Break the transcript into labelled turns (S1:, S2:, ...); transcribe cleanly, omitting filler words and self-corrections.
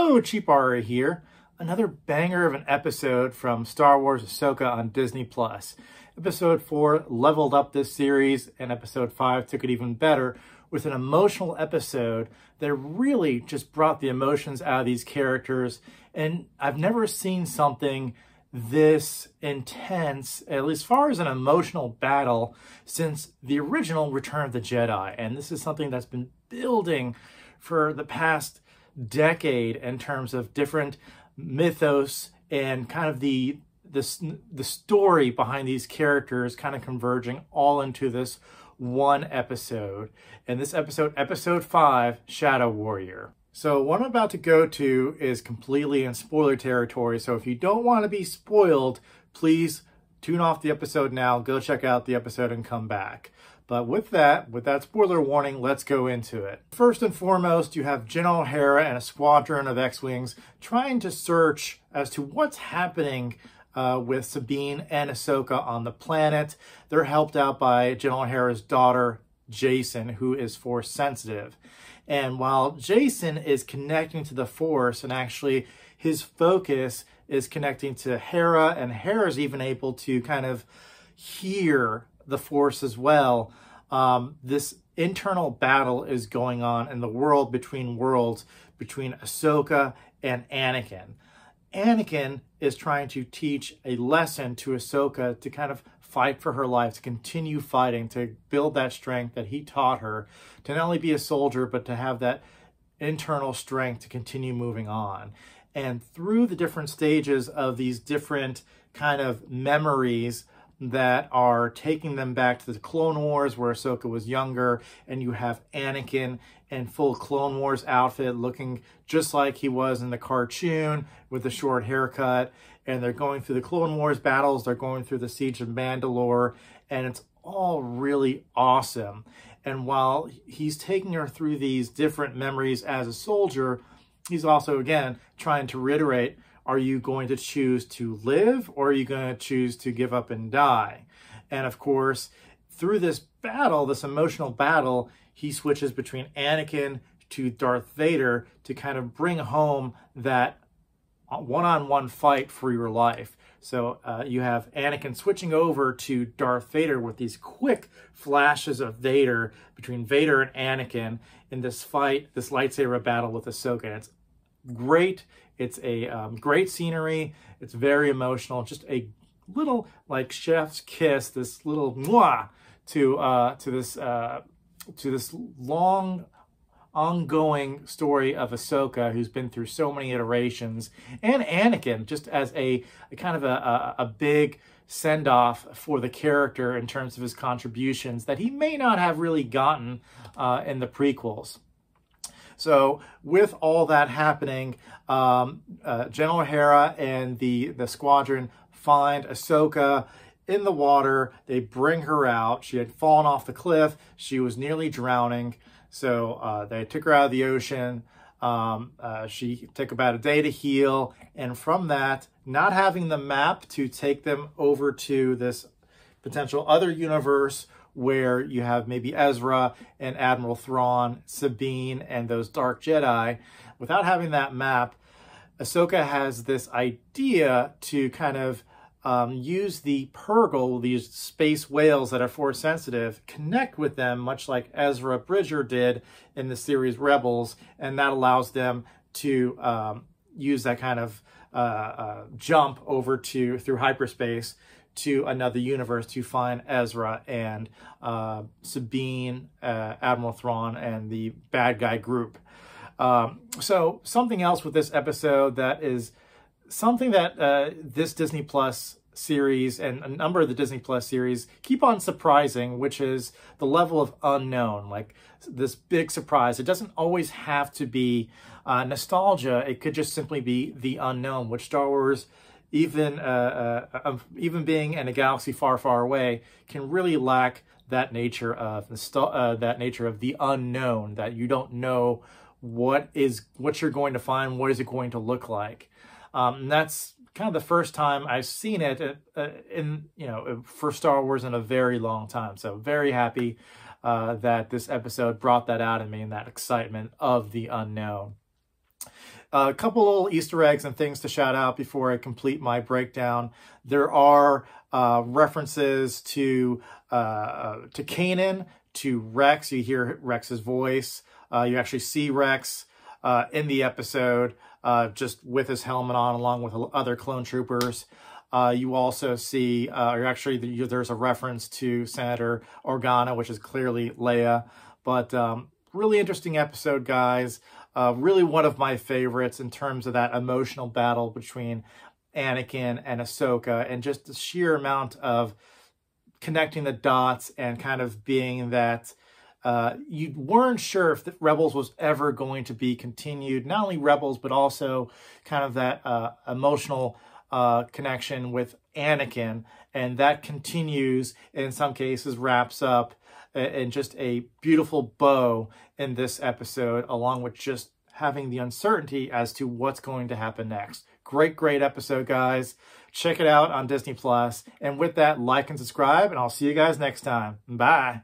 S1: Hello, Cheap Aria here. Another banger of an episode from Star Wars Ahsoka on Disney+. Episode 4 leveled up this series, and Episode 5 took it even better with an emotional episode that really just brought the emotions out of these characters. And I've never seen something this intense, at least as far as an emotional battle, since the original Return of the Jedi. And this is something that's been building for the past decade in terms of different mythos and kind of the story behind these characters kind of converging all into this one episode. And this episode 5, Shadow Warrior. So what I'm about to go to is completely in spoiler territory. So if you don't want to be spoiled, please tune off the episode now, go check out the episode and come back. But with that spoiler warning, let's go into it. First and foremost, you have General Hera and a squadron of X-Wings trying to search as to what's happening with Sabine and Ahsoka on the planet. They're helped out by General Hera's daughter, Jason, who is Force sensitive. And while Jason is connecting to the Force, and actually his focus is connecting to Hera, and Hera's even able to kind of hear the Force as well, this internal battle is going on in the world between worlds between Ahsoka and Anakin. Anakin is trying to teach a lesson to Ahsoka to kind of fight for her life, to continue fighting, to build that strength that he taught her, to not only be a soldier, but to have that internal strength to continue moving on. And through the different stages of these different kind of memories that are taking them back to the Clone Wars where Ahsoka was younger, and you have Anakin in full Clone Wars outfit looking just like he was in the cartoon with the short haircut, and they're going through the Clone Wars battles, they're going through the Siege of Mandalore, and it's all really awesome. And while he's taking her through these different memories as a soldier, he's also, again, trying to reiterate, are you going to choose to live, or are you going to choose to give up and die? And of course, through this battle, this emotional battle, he switches between Anakin to Darth Vader to kind of bring home that one-on-one fight for your life. So you have Anakin switching over to Darth Vader with these quick flashes of Vader between Vader and Anakin in this fight, this lightsaber battle with Ahsoka. And it's great. It's a great scenery. It's very emotional. Just a little like chef's kiss, this little mwah to this long ongoing story of Ahsoka, who's been through so many iterations, and Anakin just as a kind of a big send-off for the character in terms of his contributions that he may not have really gotten in the prequels. So with all that happening, General Hera and the squadron find Ahsoka in the water. They bring her out. She had fallen off the cliff. She was nearly drowning. So they took her out of the ocean. She took about a day to heal. And from that, not having the map to take them over to this potential other universe where you have maybe Ezra and Admiral Thrawn, Sabine, and those Dark Jedi, without having that map, Ahsoka has this idea to kind of use the Purrgil, these space whales that are Force sensitive, connect with them, much like Ezra Bridger did in the series Rebels, and that allows them to use that kind of jump over through hyperspace to another universe to find Ezra and Sabine, Admiral Thrawn, and the bad guy group. So something else with this episode that is something that this Disney Plus series and a number of the Disney Plus series keep on surprising, which is the level of unknown, like this big surprise. It doesn't always have to be nostalgia. It could just simply be the unknown, which Star Wars, even being in a galaxy far, far away, can really lack that nature of the unknown, that you don't know what you're going to find, what is it going to look like. And that's kind of the first time I've seen it for Star Wars in a very long time. So very happy that this episode brought that out in me, and that excitement of the unknown. A couple little Easter eggs and things to shout out before I complete my breakdown. There are references to Kanan, to Rex. You hear Rex's voice. You actually see Rex in the episode, just with his helmet on, along with other clone troopers. You also see, or actually there's a reference to Senator Organa, which is clearly Leia. But really interesting episode, guys. Really one of my favorites in terms of that emotional battle between Anakin and Ahsoka, and just the sheer amount of connecting the dots and kind of being that you weren't sure if the Rebels was ever going to be continued. Not only Rebels, but also kind of that emotional connection with Anakin, and that continues, in some cases wraps up in just a beautiful bow in this episode, along with just having the uncertainty as to what's going to happen next. Great episode, guys. Check it out on Disney+. And with that, like and subscribe, and I'll see you guys next time. Bye.